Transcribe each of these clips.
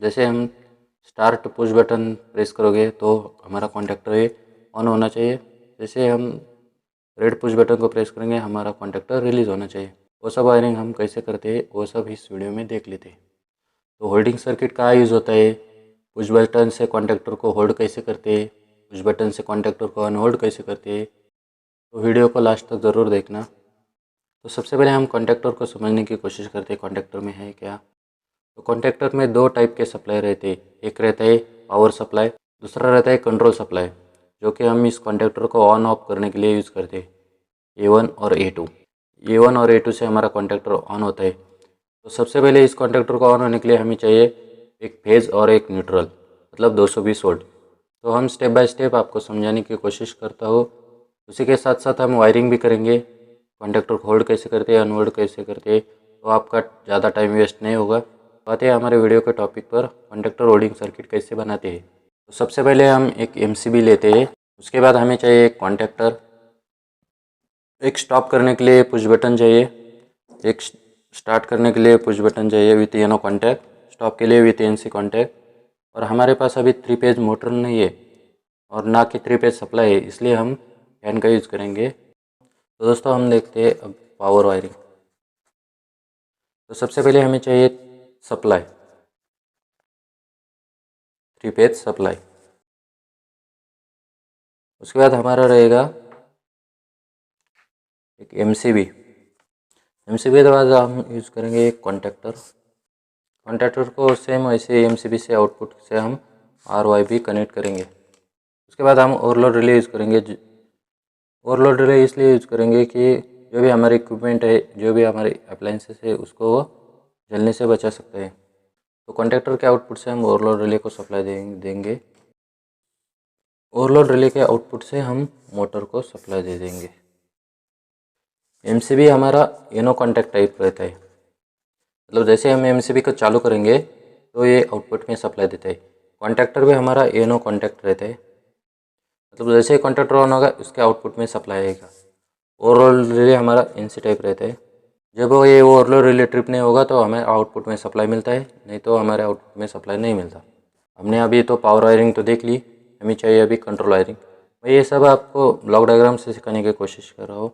जैसे हम start push button press करोगे तो हमारा कॉन्टैक्टर ये ऑन होना चाहिए। जैसे हम रेड पुश बटन को प्रेस करेंगे हमारा कॉन्टैक्टर रिलीज़ होना चाहिए। वो सब वायरिंग हम कैसे करते हैं वो सब इस वीडियो में देख लेते हैं। तो होल्डिंग सर्किट कहाँ यूज़ होता है, पुश बटन से कॉन्टैक्टर को होल्ड कैसे करते हैं, पुश बटन से कॉन्टैक्टर को अनहोल्ड कैसे करते हैं, तो वीडियो को लास्ट तक ज़रूर देखना। तो सबसे पहले हम कॉन्टैक्टर को समझने की कोशिश करते हैं कॉन्टैक्टर में है क्या। तो कॉन्टैक्टर में दो टाइप के सप्लाई रहते हैं, एक रहता है पावर सप्लाई, दूसरा रहता है कंट्रोल सप्लाई, जो कि हम इस कॉन्टैक्टर को ऑन ऑफ करने के लिए यूज़ करते हैं, A1 और A2। A1 और A2 से हमारा कॉन्टैक्टर ऑन होता है। तो सबसे पहले इस कॉन्टैक्टर को ऑन होने के लिए हमें चाहिए एक फेज़ और एक न्यूट्रल, मतलब 220 वोल्ट। तो हम स्टेप बाय स्टेप आपको समझाने की कोशिश करता हूँ। उसी के साथ साथ हम वायरिंग भी करेंगे, कॉन्टैक्टर को होल्ड कैसे करते हैं, अनहोल्ड कैसे करते हैं, तो आपका ज़्यादा टाइम वेस्ट नहीं होगा। तो आते हैं हमारे वीडियो के टॉपिक पर, कॉन्टैक्टर होल्डिंग सर्किट कैसे बनाते हैं। तो सबसे पहले हम एक MCB लेते हैं, उसके बाद हमें चाहिए एक कॉन्टैक्टर, एक स्टॉप करने के लिए पुश बटन चाहिए, एक स्टार्ट करने के लिए पुश बटन चाहिए विथ येनो कॉन्टैक्ट, स्टॉप के लिए विथ NC कॉन्टैक्ट। और हमारे पास अभी 3 फेज मोटर नहीं है और ना कि 3 फेज सप्लाई है, इसलिए हम फैन का यूज़ करेंगे। तो दोस्तों हम देखते हैं अब पावर वायरिंग। तो सबसे पहले हमें चाहिए सप्लाई, 3 फेज सप्लाई। उसके बाद हमारा रहेगा एक MCB के बाद हम यूज़ करेंगे एक कॉन्टैक्टर। कॉन्टैक्टर को सेम ऐसे MCB से आउटपुट से हम RYB कनेक्ट करेंगे। उसके बाद हम ओवरलोड रिले यूज़ करेंगे। ओवरलोड रिले इसलिए यूज़ करेंगे कि जो भी हमारे इक्विपमेंट है, जो भी हमारे अप्लायंसेस है, उसको वो जलने से बचा सकते हैं। तो कॉन्टैक्टर के आउटपुट से हम ओवरलोड रिले को सप्लाई देंगे। ओवरलोड रिले के आउटपुट से हम मोटर को सप्लाई दे देंगे। MCB हमारा येनो कॉन्टैक्ट टाइप रहता है, मतलब जैसे हम MCB को चालू करेंगे तो ये आउटपुट में सप्लाई देता है। कॉन्टैक्टर भी हमारा येनो कॉन्टैक्ट रहता है, मतलब जैसे ही कॉन्टैक्टर ऑन होगा उसके आउटपुट में सप्लाई आएगा। ओवरलोड रिले हमारा NC टाइप रहता है। जब वो ये ओवरलोड रिले ट्रिप नहीं होगा तो हमें आउटपुट में सप्लाई मिलता है, नहीं तो हमारे आउटपुट में सप्लाई नहीं मिलता। हमने अभी तो पावर वायरिंग तो देख ली, हमें चाहिए अभी कंट्रोल वायरिंग। मैं ये सब आपको ब्लॉक डायग्राम से सिखाने की कोशिश कर रहा हूँ।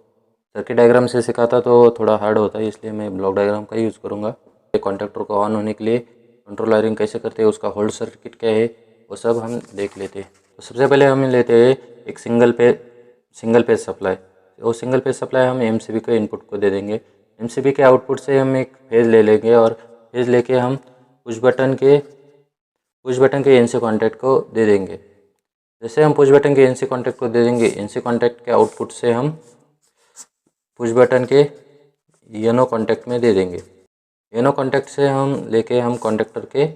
सर्किट डायग्राम से सिखाता तो थोड़ा हार्ड होता है, इसलिए मैं ब्लॉक डायग्राम का यूज़ करूँगा। कॉन्टैक्टर को ऑन होने के लिए कंट्रोल वायरिंग कैसे करते हैं, उसका होल्ड सर्किट क्या है, वो सब हम देख लेते हैं। तो सबसे पहले हम लेते हैं एक सिंगल पेज सप्लाई। वो सिंगल पेज सप्लाई हम MCB के इनपुट को दे देंगे। MCB के आउटपुट से हम एक फेज ले लेंगे और फेज लेके हम पुश बटन के NC कॉन्टैक्ट को दे देंगे। जैसे हम पुश बटन के NC कॉन्टैक्ट को दे देंगे, NC कॉन्टैक्ट के आउटपुट से हम पुश बटन के येनो कॉन्टैक्ट में दे देंगे। येनो कॉन्टैक्ट से हम लेके हम कॉन्टैक्टर के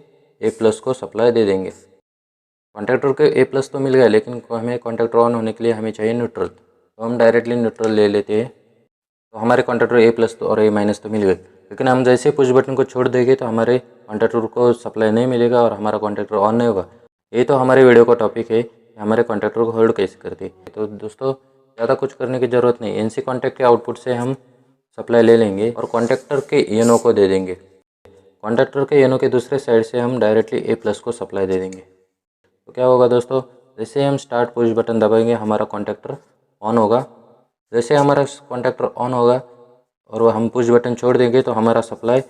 A+ को सप्लाई दे देंगे। कॉन्टैक्टर के A+ तो मिल गया, लेकिन हमें कॉन्टैक्टर ऑन होने के लिए हमें चाहिए न्यूट्रल, तो हम डायरेक्टली न्यूट्रल ले लेते हैं। तो हमारे कॉन्टैक्टर A+ तो और A- तो मिल गए, लेकिन हम जैसे पुश बटन को छोड़ देंगे तो हमारे कॉन्टैक्टर को सप्लाई नहीं मिलेगा और हमारा कॉन्टैक्टर ऑन नहीं होगा। ये तो हमारे वीडियो का टॉपिक है, हमारे कॉन्टैक्टर को होल्ड कैसे करते हैं। तो दोस्तों ज़्यादा कुछ करने की ज़रूरत नहीं, NC कॉन्टैक्ट के आउटपुट से हम सप्लाई ले लेंगे और कॉन्टैक्टर के येनो को दे देंगे। कॉन्टैक्टर के येनो के दूसरे साइड से हम डायरेक्टली A+ को सप्लाई दे देंगे। तो क्या होगा दोस्तों, जैसे हम स्टार्ट पुश बटन दबाएंगे हमारा कॉन्टैक्टर ऑन होगा। जैसे हमारा कॉन्टैक्टर ऑन होगा और वो हम पुश बटन छोड़ देंगे तो हमारा सप्लाई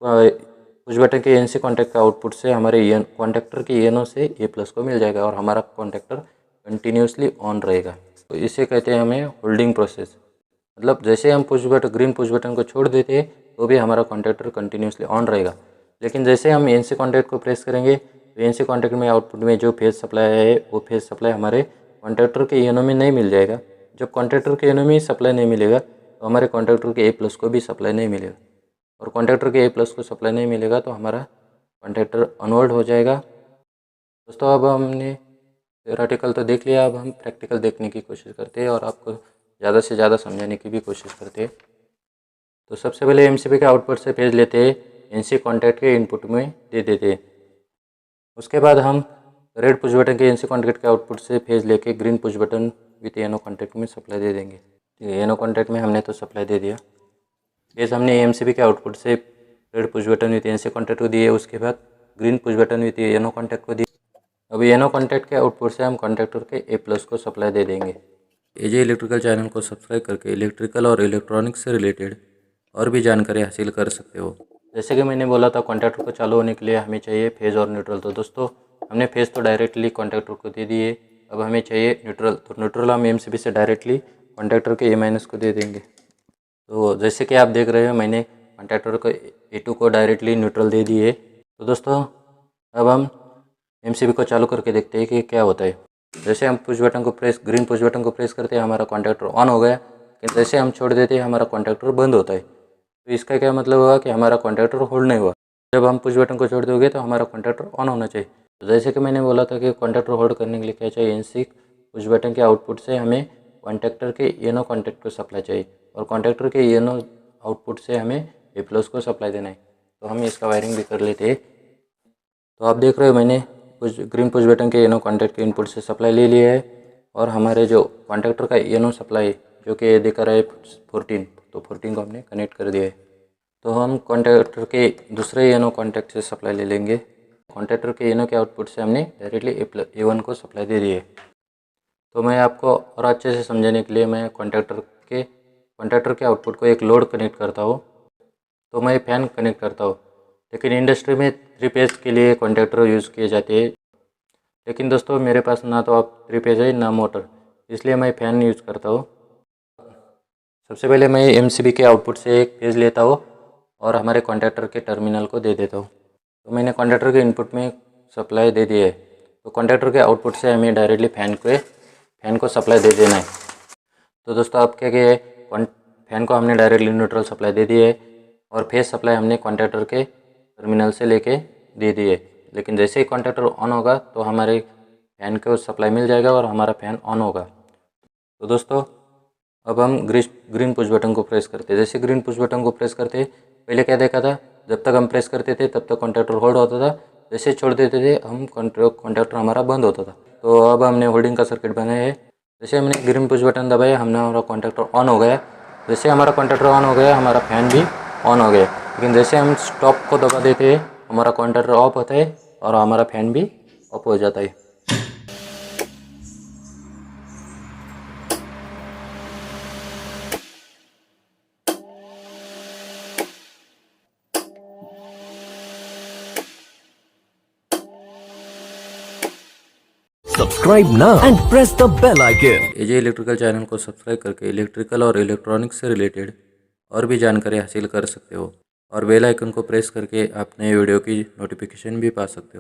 पुश बटन के NC कॉन्टैक्ट का आउटपुट से हमारे कॉन्टैक्टर के येनो से A+ को मिल जाएगा और हमारा कॉन्टैक्टर कंटिन्यूसली ऑन रहेगा। तो इसे कहते हैं हमें होल्डिंग प्रोसेस। मतलब जैसे हम ग्रीन पुश बटन को छोड़ देते हैं तो भी हमारा कॉन्टैक्टर कंटिन्यूसली ऑन रहेगा, लेकिन जैसे हम NC कॉन्टैक्ट को प्रेस करेंगे तो NC कॉन्टैक्ट में आउटपुट में जो फेज सप्लाई है वो फेज सप्लाई हमारे कॉन्टैक्टर के येनो में नहीं मिल जाएगा। जब कॉन्टैक्टर के येनो में सप्लाई नहीं मिलेगा तो हमारे कॉन्टैक्टर के A+ को भी सप्लाई नहीं मिलेगा, और कॉन्टैक्टर के A+ को सप्लाई नहीं मिलेगा तो हमारा कॉन्टैक्टर अनहोल्ड हो जाएगा। दोस्तों अब हमने थ्योरेटिकल तो देख लिया, अब हम प्रैक्टिकल देखने की कोशिश करते हैं और आपको ज़्यादा से ज़्यादा समझाने की भी कोशिश करते हैं। तो सबसे पहले MCB के आउटपुट से फेज लेते हैं, NC कॉन्टैक्ट के इनपुट में दे देते हैं। उसके बाद हम रेड पुश बटन के NC कॉन्टैक्ट के आउटपुट से फेज लेके green push button with YONO contact में सप्लाई दे देंगे। येनो कॉन्टैक्ट में हमने तो सप्लाई दे दिया। फेज हमने MCB के आउटपुट से red push button with NC contact को दिए, उसके बाद green push button with YONO contact को दिए। अब येनो कॉन्टैक्ट के आउटपुट से हम कॉन्टैक्टर के A+ को सप्लाई दे देंगे। एजे इलेक्ट्रिकल चैनल को सब्सक्राइब करके इलेक्ट्रिकल और इलेक्ट्रॉनिक्स से रिलेटेड और भी जानकारी हासिल कर सकते हो। जैसे कि मैंने बोला था, कॉन्टैक्टर को चालू होने के लिए हमें चाहिए फेज़ और न्यूट्रल। तो दोस्तों हमने फेज़ तो डायरेक्टली कॉन्टैक्टर को दे दिए, अब हमें चाहिए न्यूट्रल। तो न्यूट्रल हम MCB से डायरेक्टली कॉन्टैक्टर के A- को दे देंगे। तो जैसे कि आप देख रहे हो, मैंने कॉन्टैक्टर को A2 को डायरेक्टली न्यूट्रल दे दिए। तो दोस्तों अब हम MCB को चालू करके देखते हैं कि क्या होता है। जैसे हम ग्रीन पुश बटन को प्रेस करते हैं, हमारा कॉन्टैक्टर ऑन हो गया। लेकिन जैसे हम छोड़ देते हैं, हमारा कॉन्टैक्टर बंद होता है। तो इसका क्या मतलब हुआ कि हमारा कॉन्टैक्टर होल्ड नहीं हुआ। जब हम पुश बटन को छोड़ दोगे तो हमारा कॉन्टैक्टर ऑन होना चाहिए। तो जैसे कि मैंने बोला था कि कॉन्टैक्टर होल्ड करने के लिए क्या चाहिए, NC पुश बटन के आउटपुट से हमें कॉन्टैक्टर के येनो कॉन्टैक्ट को सप्लाई चाहिए और कॉन्टैक्टर के येनो आउटपुट से हमें A+ को सप्लाई देना है। तो हम इसका वायरिंग भी कर लेते हैं। तो आप देख रहे हो, मैंने ग्रीन पुश बटन के येनो कॉन्टैक्ट के इनपुट से सप्लाई ले लिया है और हमारे जो कॉन्टैक्टर का येनो सप्लाई जो कि दिखा रहा है 14, तो 14 को हमने कनेक्ट कर दिया है। तो हम कॉन्टैक्टर के दूसरे येनो कॉन्टैक्ट से सप्लाई ले लेंगे। कॉन्टैक्टर के येनो के आउटपुट से हमने डायरेक्टली A1 को सप्लाई दे दी है। तो मैं आपको और अच्छे से समझाने के लिए मैं कॉन्टैक्टर के आउटपुट को एक लोड कनेक्ट करता हूँ। तो मैं फ़ैन कनेक्ट करता हूँ, लेकिन इंडस्ट्री में 3 फेज़ के लिए कॉन्टैक्टर यूज़ किए जाते हैं। लेकिन दोस्तों मेरे पास ना तो आप 3 फेज़ है ना मोटर, इसलिए मैं फ़ैन यूज़ करता हूँ। सबसे पहले मैं MCB के आउटपुट से एक फेज़ लेता हूँ और हमारे कॉन्टैक्टर के टर्मिनल को दे देता हूँ। तो मैंने कॉन्टैक्टर के इनपुट में सप्लाई दे दी है। तो कॉन्टैक्टर के आउटपुट से हमें डायरेक्टली फ़ैन को सप्लाई दे देना है। तो दोस्तों अब क्या किया है, फ़ैन को हमने डायरेक्टली न्यूट्रल सप्लाई दे दी है और फेज़ सप्लाई हमने कॉन्टैक्टर के टर्मिनल से लेके दे दी है। लेकिन जैसे ही कॉन्टैक्टर ऑन होगा तो हमारे फ़ैन को सप्लाई मिल जाएगा और हमारा फ़ैन ऑन होगा। तो दोस्तों अब हम ग्रीन पुश बटन को प्रेस करते हैं। जैसे ग्रीन पुश बटन को प्रेस करते पहले क्या देखा था, जब तक हम प्रेस करते थे तब तक कॉन्टैक्टर होल्ड होता था, जैसे छोड़ देते थे हम कॉन्टैक्टर हमारा बंद होता था। तो अब हमने होल्डिंग का सर्किट बनाया है। जैसे हमने ग्रीन पुश बटन दबाया, हमारा कॉन्टैक्टर ऑन हो गया। जैसे हमारा कॉन्टैक्टर ऑन हो गया, हमारा फ़ैन भी ऑन हो गया। लेकिन जैसे हम स्टॉप को दबा देते हैं, हमारा कॉन्टैक्टर ऑफ होता है और हमारा फ़ैन भी ऑफ हो जाता है। Subscribe now and press the bell icon. AJ electrical channel को सब्सक्राइब करके इलेक्ट्रिकल और इलेक्ट्रॉनिक्स से रिलेटेड और भी जानकारी हासिल कर सकते हो और बेल आइकन को प्रेस करके आप नए वीडियो की नोटिफिकेशन भी पा सकते हो।